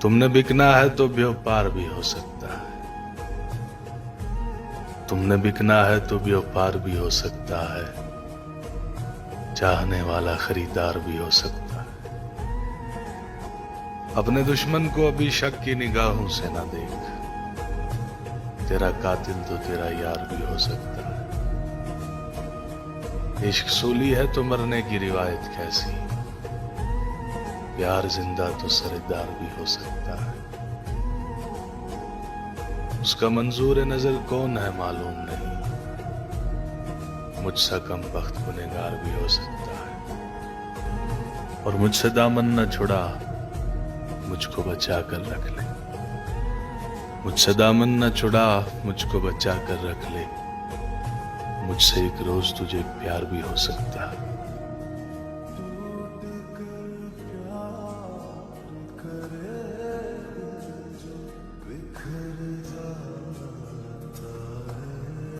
तुमने बिकना है तो व्यापार भी हो सकता है। तुमने बिकना है तो व्यापार भी हो सकता है। चाहने वाला खरीदार भी हो सकता है। अपने दुश्मन को अभी शक की निगाहों से ना देख। तेरा कातिल तो तेरा यार भी हो सकता है। इश्क सूली है तो मरने की रिवायत कैसी। प्यार जिंदा तो सरदार भी हो सकता है। उसका मंजूर नजर कौन है मालूम नहीं। मुझसे कम बख्त गुनहगार भी हो सकता है। और मुझसे दामन न छुड़ा, मुझको बचा कर रख ले। मुझसे दामन न छुड़ा, मुझको बचा कर रख ले। मुझसे एक रोज तुझे प्यार भी हो सकता है। करे जो बिखर